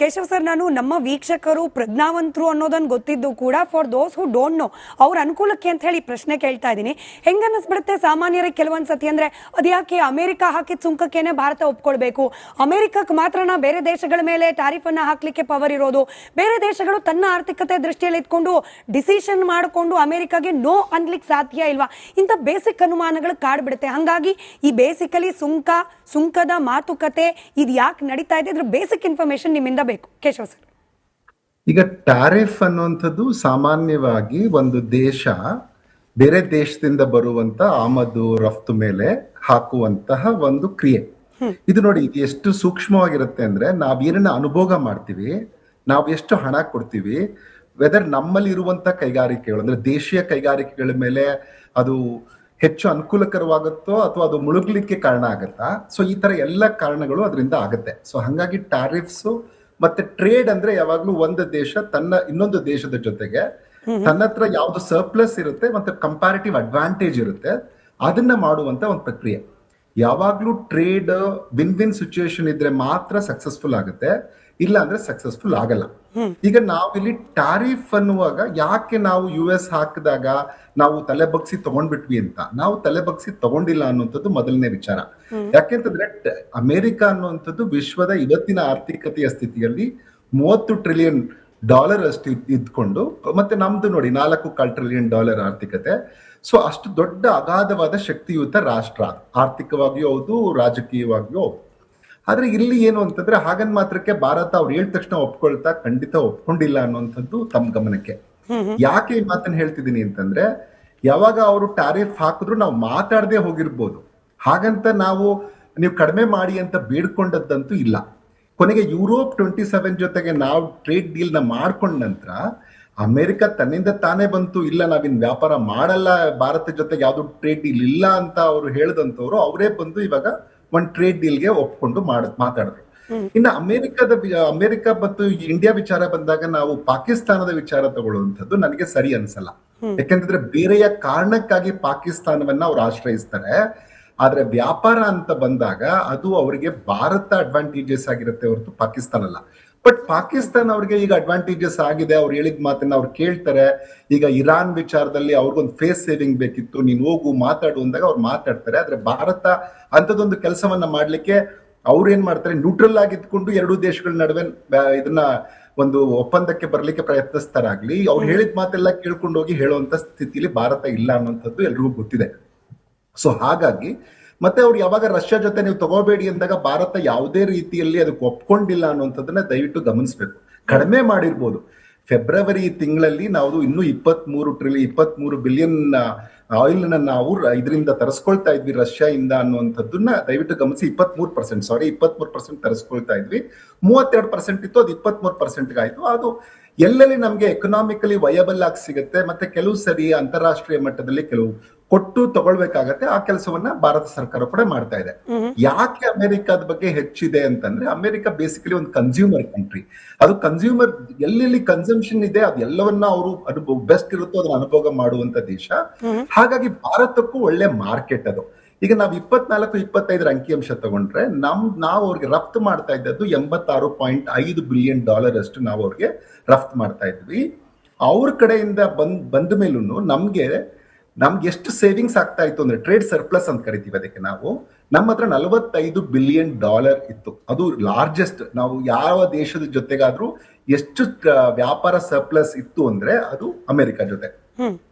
Keshav sir, ನಾನು ನಮ್ಮ ವೀಕ್ಷಕರು ಪ್ರಜ್ಞಾವಂತರು ಅನ್ನೋದನ್ನು ಗೊತ್ತಿದ್ದು ಕೂಡ for those who don't know ಅವ್ರ ಅನುಕೂಲಕ್ಕೆ ಅಂತ ಹೇಳಿ ಪ್ರಶ್ನೆ ಕೇಳ್ತಾ ಇದ್ದೀನಿ. ಹೆಂಗೆ ಅನ್ನಿಸ್ಬಿಡುತ್ತೆ ಸಾಮಾನ್ಯರಿಗೆ ಕೆಲವೊಂದು ಸತಿ ಅಂದರೆ ಅದ್ಯಾಕೆ ಅಮೆರಿಕ ಹಾಕಿದ ಸುಂಕಕ್ಕೇನೆ ಭಾರತ ಒಪ್ಕೊಳ್ಬೇಕು, ಅಮೆರಿಕಕ್ಕೆ ಮಾತ್ರನ ಬೇರೆ ದೇಶಗಳ ಮೇಲೆ ಟ್ಯಾರಿಫನ್ನು ಹಾಕಲಿಕ್ಕೆ ಪವರ್ ಇರೋದು, ಬೇರೆ ದೇಶಗಳು ತನ್ನ ಆರ್ಥಿಕತೆ ದೃಷ್ಟಿಯಲ್ಲಿ ಇಟ್ಕೊಂಡು ಡಿಸಿಷನ್ ಮಾಡಿಕೊಂಡು ಅಮೆರಿಕಾಗೆ ನೋ ಅನ್ಲಿಕ್ಕೆ ಸಾಧ್ಯ ಇಲ್ವಾ? ಇಂಥ ಬೇಸಿಕ್ ಅನುಮಾನಗಳು ಕಾಡ್ಬಿಡುತ್ತೆ. ಹಾಗಾಗಿ ಈ ಬೇಸಿಕಲಿ ಸುಂಕದ ಮಾತುಕತೆ ಇದು ಯಾಕೆ ನಡೀತಾ ಇದೆ, ಇದ್ರ ಬೇಸಿಕ್ ಇನ್ಫಾರ್ಮೇಶನ್ ನಿಮ್ಮಿಂದ ಬೇಕು ಕೇಶವ್ ಸರ್. ಈಗ ಟ್ಯಾರಿಫ್ ಅನ್ನುವಂಥದ್ದು ಸಾಮಾನ್ಯವಾಗಿ ಒಂದು ದೇಶ ಬೇರೆ ದೇಶದಿಂದ ಬರುವಂತ ಆಮದು ರಫ್ತು ಮೇಲೆ ಹಾಕುವಂತಹ ಒಂದು ಕ್ರಿಯೆ. ಇದು ನೋಡಿ, ಇದು ಎಷ್ಟು ಸೂಕ್ಷ್ಮವಾಗಿರುತ್ತೆ ಅಂದ್ರೆ, ನಾವೇನನ್ನ ಅನುಭೋಗ ಮಾಡ್ತೀವಿ, ನಾವು ಎಷ್ಟು ಹಣ ಕೊಡ್ತೀವಿ, ವೆದರ್ ನಮ್ಮಲ್ಲಿ ಇರುವಂತ ಕೈಗಾರಿಕೆಗಳು ಅಂದ್ರೆ ದೇಶೀಯ ಕೈಗಾರಿಕೆಗಳ ಮೇಲೆ ಅದು ಹೆಚ್ಚು ಅನುಕೂಲಕರವಾಗುತ್ತೋ ಅಥವಾ ಅದು ಮುಳುಗ್ಲಿಕ್ಕೆ ಕಾರಣ ಆಗತ್ತಾ. ಸೊ ಈ ತರ ಎಲ್ಲ ಕಾರಣಗಳು ಅದರಿಂದ ಆಗುತ್ತೆ. ಸೊ ಹಂಗಾಗಿ ಟ್ಯಾರಿಫ್ಸ್ ಮತ್ತೆ ಟ್ರೇಡ್ ಅಂದ್ರೆ ಯಾವಾಗ್ಲೂ ಒಂದು ದೇಶ ತನ್ನ ಇನ್ನೊಂದು ದೇಶದ ಜೊತೆಗೆ ತನ್ನ ಹತ್ರ ಯಾವ್ದು ಸರ್ಪ್ಲಸ್ ಇರುತ್ತೆ ಮತ್ತೆ ಕಂಪ್ಯಾರಿಟಿವ್ ಅಡ್ವಾಂಟೇಜ್ ಇರುತ್ತೆ ಅದನ್ನ ಮಾಡುವಂತ ಒಂದು ಪ್ರಕ್ರಿಯೆ. ಯಾವಾಗ್ಲೂ ಟ್ರೇಡ್ ವಿನ್ ವಿನ್ ಸಿಚುಯೇಷನ್ ಇದ್ರೆ ಮಾತ್ರ ಸಕ್ಸಸ್ಫುಲ್ ಆಗುತ್ತೆ, ಇಲ್ಲ ಅಂದ್ರೆ ಸಕ್ಸಸ್ಫುಲ್ ಆಗಲ್ಲ. ಈಗ ನಾವಿಲ್ಲಿ ಟ್ಯಾರಿಫ್ ಅನ್ನುವಾಗ ಯಾಕೆ ನಾವು US ಹಾಕಿದಾಗ ನಾವು ತಲೆ ಬಗ್ಸಿ ತಗೊಂಡ್ಬಿಟ್ವಿ ಅಂತ, ನಾವು ತಲೆ ಬಗ್ಸಿ ತಗೊಂಡಿಲ್ಲ ಅನ್ನುವಂಥದ್ದು ಮೊದಲನೇ ವಿಚಾರ. ಯಾಕೆಂತಂದ್ರೆ ಅಮೆರಿಕ ಅನ್ನುವಂಥದ್ದು ವಿಶ್ವದ ಇವತ್ತಿನ ಆರ್ಥಿಕತೆಯ ಸ್ಥಿತಿಯಲ್ಲಿ $30 ಟ್ರಿಲಿಯನ್ ಅಷ್ಟು ಇದ್ಕೊಂಡು, ಮತ್ತೆ ನಮ್ದು ನೋಡಿ $4.25 ಟ್ರಿಲಿಯನ್ ಆರ್ಥಿಕತೆ. ಸೊ ಅಷ್ಟು ದೊಡ್ಡ ಅಗಾಧವಾದ ಶಕ್ತಿಯುತ ರಾಷ್ಟ್ರ, ಆರ್ಥಿಕವಾಗಿಯೂ ಹೌದು, ರಾಜಕೀಯವಾಗಿಯೂ ಹೌದು. ಆದ್ರೆ ಇಲ್ಲಿ ಏನು ಅಂತಂದ್ರೆ, ಹಾಗನ್ ಮಾತ್ರಕ್ಕೆ ಭಾರತ ಅವ್ರು ಹೇಳಿದ ತಕ್ಷಣ ಒಪ್ಕೊಳ್ತಾ ಖಂಡಿತ ಒಪ್ಕೊಂಡಿಲ್ಲ ಅನ್ನುವಂಥದ್ದು ತಮ್ಮ ಗಮನಕ್ಕೆ. ಯಾಕೆ ಈ ಮಾತನ್ನ ಹೇಳ್ತಿದ್ದೀನಿ ಅಂತಂದ್ರೆ, ಯಾವಾಗ ಅವರು ಟ್ಯಾರಿಫ್ ಹಾಕಿದ್ರು ನಾವು ಮಾತಾಡದೆ ಹೋಗಿರ್ಬೋದು, ಹಾಗಂತ ನೀವು ಕಡಿಮೆ ಮಾಡಿ ಅಂತ ಬೇಡ್ಕೊಂಡದ್ದಂತೂ ಇಲ್ಲ. ಕೊನೆಗೆ ಯುರೋಪ್ 27 ಜೊತೆಗೆ ನಾವು ಟ್ರೇಡ್ ಡೀಲ್ ನ ಮಾಡ್ಕೊಂಡ ನಂತರ ಅಮೆರಿಕ ತನ್ನಿಂದ ತಾನೇ ಬಂತು, ಇಲ್ಲ ನಾವಿನ್ ವ್ಯಾಪಾರ ಮಾಡಲ್ಲ, ಭಾರತ ಜೊತೆಗೆ ಯಾವ್ದು ಟ್ರೇಡ್ ಡೀಲ್ ಇಲ್ಲ ಅಂತ ಅವರು ಹೇಳಿದಂತವ್ರು ಅವರೇ ಬಂದು ಇವಾಗ ಒಂದು ಟ್ರೇಡ್ ಡೀಲ್ಗೆ ಒಪ್ಕೊಂಡು ಮಾತಾಡಿದ್ರು. ಇನ್ನು ಅಮೆರಿಕ ಮತ್ತು ಇಂಡಿಯಾ ವಿಚಾರ ಬಂದಾಗ ನಾವು ಪಾಕಿಸ್ತಾನದ ವಿಚಾರ ತಗೊಳ್ಳುವಂಥದ್ದು ನನಗೆ ಸರಿ ಅನ್ಸಲ್ಲ. ಯಾಕಂತಂದ್ರೆ ಬೇರೆಯ ಕಾರಣಕ್ಕಾಗಿ ಪಾಕಿಸ್ತಾನವನ್ನ ಅವ್ರು ಆಶ್ರಯಿಸ್ತಾರೆ, ಆದ್ರೆ ವ್ಯಾಪಾರ ಅಂತ ಬಂದಾಗ ಅದು ಅವರಿಗೆ ಭಾರತ ಅಡ್ವಾಂಟೇಜಸ್ ಆಗಿರುತ್ತೆ ಹೊರತು ಪಾಕಿಸ್ತಾನ ಅಲ್ಲ. ಬಟ್ ಪಾಕಿಸ್ತಾನ ಅವ್ರಿಗೆ ಈಗ ಅಡ್ವಾಂಟೇಜಸ್ ಆಗಿದೆ, ಅವ್ರು ಹೇಳಿದ ಮಾತನ್ನ ಅವ್ರು ಕೇಳ್ತಾರೆ. ಈಗ ಇರಾನ್ ವಿಚಾರದಲ್ಲಿ ಅವ್ರಿಗೊಂದು ಫೇಸ್ ಸೇವಿಂಗ್ ಬೇಕಿತ್ತು, ನೀನ್ ಹೋಗು ಮಾತಾಡು ಅಂದಾಗ ಅವ್ರು ಮಾತಾಡ್ತಾರೆ. ಆದ್ರೆ ಭಾರತ ಅಂತದೊಂದು ಕೆಲಸವನ್ನ ಮಾಡ್ಲಿಕ್ಕೆ ಅವ್ರು ಏನ್ ಮಾಡ್ತಾರೆ, ನ್ಯೂಟ್ರಲ್ ಆಗಿ ಇದ್ಕೊಂಡು ಎರಡೂ ದೇಶಗಳ ನಡುವೆ ಇದನ್ನ ಒಂದು ಒಪ್ಪಂದಕ್ಕೆ ಬರ್ಲಿಕ್ಕೆ ಪ್ರಯತ್ನಿಸ್ತಾರಾಗ್ಲಿ, ಅವ್ರು ಹೇಳಿದ ಮಾತೆಲ್ಲ ಕೇಳ್ಕೊಂಡು ಹೋಗಿ ಹೇಳುವಂತ ಸ್ಥಿತಿಲಿ ಭಾರತ ಇಲ್ಲ ಅನ್ನೋಂಥದ್ದು ಎಲ್ರಿಗೂ ಗೊತ್ತಿದೆ. ಸೊ ಹಾಗಾಗಿ ಮತ್ತೆ ಅವ್ರು ಯಾವಾಗ ರಷ್ಯಾ ಜೊತೆ ನೀವು ತಗೋಬೇಡಿ ಅಂದಾಗ ಭಾರತ ಯಾವುದೇ ರೀತಿಯಲ್ಲಿ ಅದಕ್ಕೆ ಒಪ್ಕೊಂಡಿಲ್ಲ ಅನ್ನುವಂಥದ್ದನ್ನ ದಯವಿಟ್ಟು ಗಮನಿಸಬೇಕು. ಕಡಿಮೆ ಮಾಡಿರ್ಬೋದು, ಫೆಬ್ರವರಿ ತಿಂಗಳಲ್ಲಿ ನಾವು ಇನ್ನೂ 23 ಬಿಲಿಯನ್ ಆಯಿಲ್ ನಾವು ಇದರಿಂದ ತರಿಸ್ಕೊಳ್ತಾ ಇದ್ವಿ ರಷ್ಯಾ ಇಂದ ಅನ್ನುವಂಥದ್ದನ್ನ ದಯವಿಟ್ಟು ಗಮನಿಸಿ. 23% ತರಿಸ್ಕೊಳ್ತಾ ಇದ್ವಿ. 32% ಇತ್ತು, ಅದು 23% ಆಯ್ತು. ಅದು ಎಲ್ಲೆಲ್ಲಿ ನಮ್ಗೆ ಎಕನಾಮಿಕಲಿ ವಯಬಲ್ ಆಗಿ ಸಿಗುತ್ತೆ, ಮತ್ತೆ ಕೆಲವು ಸರಿ ಅಂತಾರಾಷ್ಟ್ರೀಯ ಮಟ್ಟದಲ್ಲಿ ಕೆಲವು ಕೊಟ್ಟು ತಗೊಳ್ಬೇಕಾಗತ್ತೆ, ಆ ಕೆಲಸವನ್ನ ಭಾರತ ಸರ್ಕಾರ ಕೂಡ ಮಾಡ್ತಾ ಇದೆ. ಯಾಕೆ ಅಮೆರಿಕದ ಬಗ್ಗೆ ಹೆಚ್ಚಿದೆ ಅಂತಂದ್ರೆ, ಅಮೆರಿಕ ಬೇಸಿಕಲಿ ಒಂದು ಕನ್ಸ್ಯೂಮರ್ ಕಂಟ್ರಿ. ಅದು ಕನ್ಸ್ಯೂಮರ್ ಎಲ್ಲೆಲ್ಲಿ ಕನ್ಸಂಪ್ಷನ್ ಇದೆ ಅದೆಲ್ಲವನ್ನ ಅವರು ಬೆಸ್ಟ್ ಇರುತ್ತೋ ಅದನ್ನ ಅನುಭೋಗ ಮಾಡುವಂತ ದೇಶ. ಹಾಗಾಗಿ ಭಾರತಕ್ಕೂ ಒಳ್ಳೆ ಮಾರ್ಕೆಟ್ ಅದು. ಈಗ ನಾವು 24-25 ಅಂಕಿಅಂಶ ತಗೊಂಡ್ರೆ ನಾವು ಅವ್ರಿಗೆ ರಫ್ತು ಮಾಡ್ತಾ ಇದ್ದದ್ದು $86.5 ಬಿಲಿಯನ್ ಅಷ್ಟು ನಾವು ಅವ್ರಿಗೆ ರಫ್ತು ಮಾಡ್ತಾ ಇದ್ವಿ. ಅವ್ರ ಕಡೆಯಿಂದ ಬಂದ ಮೇಲೂ ನಮ್ಗೆ ಎಷ್ಟು ಸೇವಿಂಗ್ಸ್ ಆಗ್ತಾ ಇತ್ತು ಅಂದ್ರೆ, ಟ್ರೇಡ್ ಸರ್ಪ್ಲಸ್ ಅಂತ ಕರಿತೀವಿ ಅದಕ್ಕೆ ನಾವು. ನಮ್ಮ ಹತ್ರ $45 ಬಿಲಿಯನ್ ಇತ್ತು. ಅದು ಲಾರ್ಜೆಸ್ಟ್, ನಾವು ಯಾವ ದೇಶದ ಜೊತೆಗಾದ್ರೂ ಎಷ್ಟು ವ್ಯಾಪಾರ ಸರ್ಪ್ಲಸ್ ಇತ್ತು ಅಂದ್ರೆ ಅದು ಅಮೆರಿಕ ಜೊತೆ.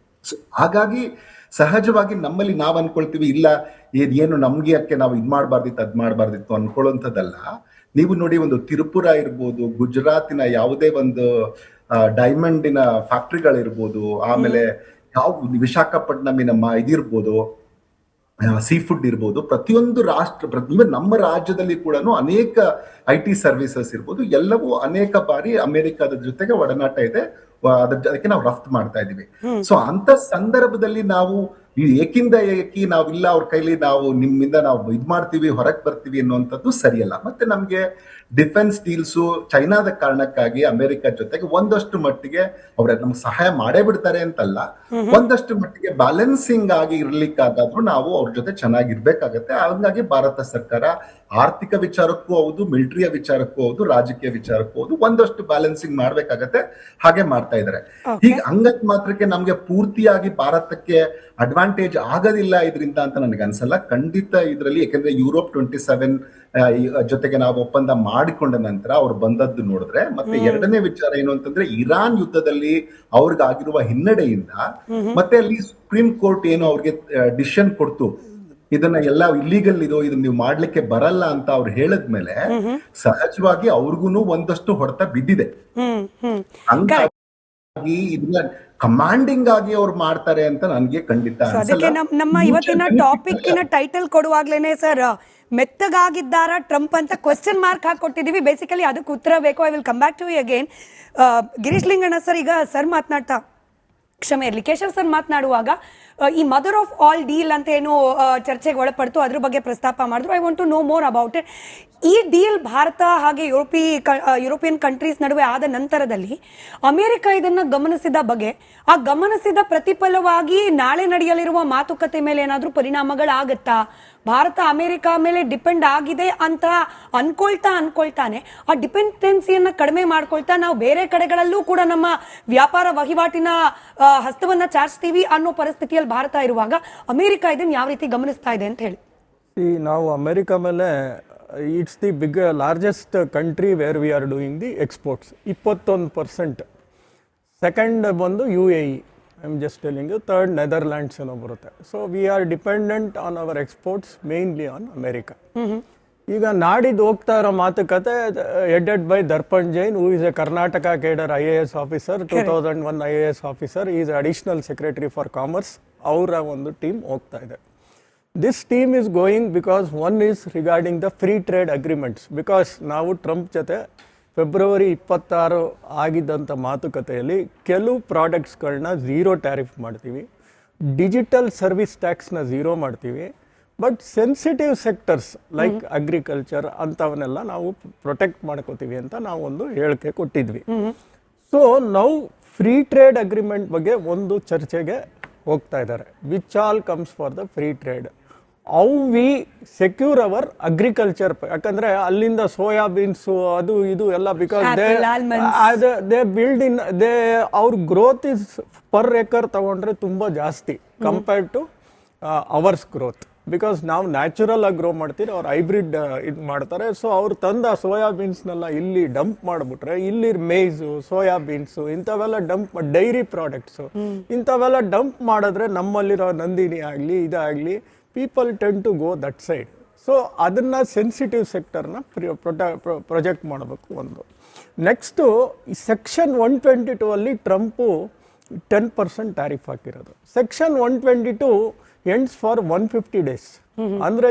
ಹಾಗಾಗಿ ಸಹಜವಾಗಿ ನಮ್ಮಲ್ಲಿ ನಾವು ಅನ್ಕೊಳ್ತೀವಿ, ಇಲ್ಲ ಏನು ನಮ್ಗೆ ಯಾಕೆ ನಾವು ಇದ್ ಮಾಡ್ಬಾರ್ದಿತ್ತು ಅದ್ ಮಾಡ್ಬಾರ್ದಿತ್ತು ಅನ್ಕೊಳ್ಳುವಂಥದ್ದಲ್ಲ. ನೀವು ನೋಡಿ, ಒಂದು ತಿರುಪುರ ಇರ್ಬೋದು, ಗುಜರಾತಿನ ಯಾವುದೇ ಒಂದು ಡೈಮಂಡಿನ ಫ್ಯಾಕ್ಟ್ರಿಗಳಿರ್ಬೋದು, ಆಮೇಲೆ ವಿಶಾಖಪಟ್ಟಣಮಿನ ಇದಿರ್ಬೋದು, ಸೀ ಫುಡ್ ಇರ್ಬೋದು, ಪ್ರತಿಯೊಂದು ಇವನ್ ನಮ್ಮ ರಾಜ್ಯದಲ್ಲಿ ಕೂಡ ಅನೇಕ IT ಸರ್ವಿಸಸ್ ಇರ್ಬೋದು, ಎಲ್ಲವೂ ಅನೇಕ ಬಾರಿ ಅಮೆರಿಕದ ಜೊತೆಗೆ ಒಡನಾಟ ಇದೆ. ಅದಕ್ಕೆ ನಾವು ರಫ್ತು ಮಾಡ್ತಾ ಇದೀವಿ. ಸೊ ಅಂತ ಸಂದರ್ಭದಲ್ಲಿ ನಾವು ನಾವಿಲ್ಲ ಅವ್ರ ಕೈಲಿ ನಾವು ನಿಮ್ಮಿಂದ ನಾವು ಇದ್ ಮಾಡ್ತೀವಿ, ಹೊರಗೆ ಬರ್ತೀವಿ ಅನ್ನುವಂಥದ್ದು ಸರಿಯಲ್ಲ. ಮತ್ತೆ ನಮ್ಗೆ ಡಿಫೆನ್ಸ್ ಡೀಲ್ಸು ಚೈನಾದ ಕಾರಣಕ್ಕಾಗಿ ಅಮೆರಿಕ ಜೊತೆಗೆ ಒಂದಷ್ಟು ಮಟ್ಟಿಗೆ ಅವ್ರ ನಮ್ಗೆ ಸಹಾಯ ಮಾಡೇ ಬಿಡ್ತಾರೆ ಅಂತಲ್ಲ, ಒಂದಷ್ಟು ಮಟ್ಟಿಗೆ ಬ್ಯಾಲೆನ್ಸಿಂಗ್ ಆಗಿ ಇರ್ಲಿಕ್ಕಾದ್ರೂ ನಾವು ಅವ್ರ ಜೊತೆ ಚೆನ್ನಾಗಿರ್ಬೇಕಾಗತ್ತೆ. ಹಂಗಾಗಿ ಭಾರತ ಸರ್ಕಾರ ಆರ್ಥಿಕ ವಿಚಾರಕ್ಕೂ ಹೌದು, ಮಿಲಿಟರಿಯ ವಿಚಾರಕ್ಕೂ ಹೌದು, ರಾಜಕೀಯ ವಿಚಾರಕ್ಕೂ ಹೌದು, ಒಂದಷ್ಟು ಬ್ಯಾಲೆನ್ಸಿಂಗ್ ಮಾಡ್ಬೇಕಾಗತ್ತೆ. ಹಾಗೆ ಮಾಡ್ತಾ ಇದ್ದಾರೆ. ಹೀಗೆ ಹಂಗತ್ ಮಾತ್ರಕ್ಕೆ ನಮ್ಗೆ ಪೂರ್ತಿಯಾಗಿ ಭಾರತಕ್ಕೆ ಅಡ್ವಾಂಟೇಜ್ ಆಗೋದಿಲ್ಲ ಇದರಿಂದ ಅಂತ ನನಗೆ ಅನ್ಸಲ್ಲ. ಖಂಡಿತ ಇದರಲ್ಲಿ, ಯಾಕಂದ್ರೆ ಯುರೋಪ್ 27 ಜೊತೆಗೆ ನಾವು ಒಪ್ಪಂದ ಮಾಡಿಕೊಂಡ ನಂತರ ಅವ್ರು ಬಂದದ್ದು ನೋಡಿದ್ರೆ, ಮತ್ತೆ ಎರಡನೇ ವಿಚಾರ ಏನು ಅಂತಂದ್ರೆ ಇರಾನ್ ಯುದ್ಧದಲ್ಲಿ ಅವ್ರಿಗಾಗಿರುವ ಹಿನ್ನಡೆಯಿಂದ ಮತ್ತೆ ಅಲ್ಲಿ ಸುಪ್ರೀಂ ಕೋರ್ಟ್ ಏನು ಅವ್ರಿಗೆ ಡಿಸಿಷನ್ ಕೊಡ್ತು, ಇದನ್ನ ಎಲ್ಲ ಇಲ್ಲಿಗಲ್ ಇದನ್ನ ನೀವು ಮಾಡ್ಲಿಕ್ಕೆ ಬರಲ್ಲ ಅಂತ ಅವ್ರು ಹೇಳಿದ್ಮೇಲೆ ಸಹಜವಾಗಿ ಅವ್ರಿಗೂ ಒಂದಷ್ಟು ಹೊಡೆತ ಬಿದ್ದಿದೆ. ಹಂಗಾಗಿ ಇದನ್ನ ಕಮಾಂಡಿಂಗ್ ಆಗಿ ಅವ್ರು ಮಾಡ್ತಾರೆ ಅಂತ ನನ್ಗೆ ಖಂಡಿತ ಅದಕ್ಕೆ ನಮ್ಮ ಇವತ್ತಿನ ಟಾಪಿಕ್ ಟೈಟಲ್ ಕೊಡುವಾಗ್ಲೇನೆ ಸರ್, ಮೆತ್ತಗಾಗಿದ್ದಾರ ಟ್ರಂಪ್ ಅಂತ ಕ್ವೆಶ್ಚನ್ ಮಾರ್ಕ್ ಹಾಕೊಟ್ಟಿದೀವಿ. ಬೇಸಿಕಲಿ ಅದಕ್ಕೆ ಉತ್ತರ ಬೇಕು. I will come back to you again. Girish Linganna sir, ಈಗ ಸರ್ ಮಾತನಾಡ್ತಾ, ಕ್ಷಮೆ ಇರಲಿ, ಕೇಶವ್ ಸರ್ ಮಾತನಾಡುವಾಗ ಈ ಮದರ್ ಆಫ್ ಆಲ್ ಡೀಲ್ ಅಂತ ಏನು ಚರ್ಚೆಗೆ ಒಳಪಡ್ತು, ಅದ್ರ ಬಗ್ಗೆ ಪ್ರಸ್ತಾಪ ಮಾಡಿದ್ರು. I want to know more about it. ಈ ಡೀಲ್ ಭಾರತ ಹಾಗೆ ಯುರೋಪಿಯನ್ ಕಂಟ್ರೀಸ್ ನಡುವೆ ಆದ ನಂತರದಲ್ಲಿ ಅಮೆರಿಕ ಇದನ್ನ ಗಮನಿಸಿದ ಬಗೆ, ಆ ಗಮನಿಸಿದ ಪ್ರತಿಫಲವಾಗಿ ನಾಳೆ ನಡೆಯಲಿರುವ ಮಾತುಕತೆ ಮೇಲೆ ಏನಾದ್ರೂ ಪರಿಣಾಮಗಳಾಗತ್ತಾ? ಭಾರತ ಅಮೆರಿಕ ಮೇಲೆ ಡಿಪೆಂಡ್ ಆಗಿದೆ ಅಂತ ಅನ್ಕೊಳ್ತಾನೆ ಆ ಡಿಪೆಂಡೆನ್ಸಿಯನ್ನ ಕಡಿಮೆ ಮಾಡ್ಕೊಳ್ತಾ ನಾವು ಬೇರೆ ಕಡೆಗಳಲ್ಲೂ ಕೂಡ ನಮ್ಮ ವ್ಯಾಪಾರ ವಹಿವಾಟಿನ ಹಸ್ತವನ್ನ ಚಾಚ್ತೀವಿ ಅನ್ನೋ ಪರಿಸ್ಥಿತಿಯಲ್ಲಿ ಭಾರತ ಇರುವಾಗ ಅಮೆರಿಕ ಇದನ್ನ ಯಾವ ರೀತಿ ಗಮನಿಸ್ತಾ ಇದೆ ಅಂತ ಹೇಳಿ. ನಾವು ಅಮೆರಿಕ ಮೇಲೆ it's the largest country where we are doing the exports, 21%. Second ಬಂದು UAE, I am just telling you. Third Netherlands ಏನೋ ಬರುತ್ತೆ. So we are dependent on our exports mainly on America. ಈಗ ನಾಡಿದ್ದು ಹೋಗ್ತಾ ಇರೋ ಮಾತುಕತೆ headed by Darpan Jain, who is a Karnataka cadre IAS officer, 2001 IAS officer, is additional secretary for commerce. ಅವರ ಒಂದು team ಹೋಗ್ತಾ ಇದೆ. This team is going because one is regarding the free trade agreements, because ನಾವು ಟ್ರಂಪ್ ಜೊತೆ ಫೆಬ್ರವರಿ 26 ಆಗಿದ್ದಂಥ ಮಾತುಕತೆಯಲ್ಲಿ ಕೆಲವು ಪ್ರಾಡಕ್ಟ್ಸ್ಗಳನ್ನ 0 ಟ್ಯಾರಿಫ್ ಮಾಡ್ತೀವಿ, ಡಿಜಿಟಲ್ ಸರ್ವಿಸ್ ಟ್ಯಾಕ್ಸ್ನ 0 ಮಾಡ್ತೀವಿ, but sensitive sectors like agriculture ಅಂಥವನ್ನೆಲ್ಲ ನಾವು ಪ್ರೊಟೆಕ್ಟ್ ಮಾಡ್ಕೋತೀವಿ ಅಂತ ನಾವು ಒಂದು ಹೇಳಿಕೆ ಕೊಟ್ಟಿದ್ವಿ. ಸೊ ನಾವು ಫ್ರೀ ಟ್ರೇಡ್ ಅಗ್ರಿಮೆಂಟ್ ಬಗ್ಗೆ ಒಂದು ಚರ್ಚೆಗೆ ಹೋಗ್ತಾ ಇದ್ದಾರೆ. Which all comes for the free trade, how we secure our agriculture. ಯಾಕಂದ್ರೆ ಅಲ್ಲಿಂದ ಸೋಯಾಬೀನ್ಸು ಅದು ಇದು ಎಲ್ಲ, ಬಿಕಾಸ್ ದೇ ಬಿಲ್ಡ್ ಇನ್ ಅವ್ರ ಗ್ರೋತ್ ಇಸ್ ಪರ್ ಎಕರ್ ತಗೊಂಡ್ರೆ ತುಂಬಾ ಜಾಸ್ತಿ compared two hours growth. Because ನಾವು ನ್ಯಾಚುರಲ್ ಆಗಿ ಗ್ರೋ ಮಾಡ್ತೀವಿ, ಅವ್ರು ಹೈಬ್ರಿಡ್ ಇದು ಮಾಡ್ತಾರೆ. ಸೊ ಅವ್ರು ತಂದ ಸೋಯಾಬೀನ್ಸ್ನೆಲ್ಲ ಇಲ್ಲಿ ಡಂಪ್ ಮಾಡಿಬಿಟ್ರೆ, ಇಲ್ಲಿ ಮೇಯ್ಸು, ಸೋಯಾಬೀನ್ಸು ಇಂಥವೆಲ್ಲ ಡಂಪ್, ಡೈರಿ ಪ್ರಾಡಕ್ಟ್ಸು ಇಂಥವೆಲ್ಲ ಡಂಪ್ ಮಾಡಿದ್ರೆ ನಮ್ಮಲ್ಲಿರೋ ನಂದಿನಿ ಆಗಲಿ ಇದಾಗಲಿ, people tend to go that side. So ಅದನ್ನು ಸೆನ್ಸಿಟಿವ್ ಸೆಕ್ಟರ್ನ ಪ್ರೊಜೆಕ್ಟ್ ಮಾಡಬೇಕು ಒಂದು. ನೆಕ್ಸ್ಟು ಈ ಸೆಕ್ಷನ್ 122 ಅಲ್ಲಿ ಟ್ರಂಪು 10% ಟ್ಯಾರಿಫ್ ಹಾಕಿರೋದು. Section 122 ends for 150 days. ಅಂದರೆ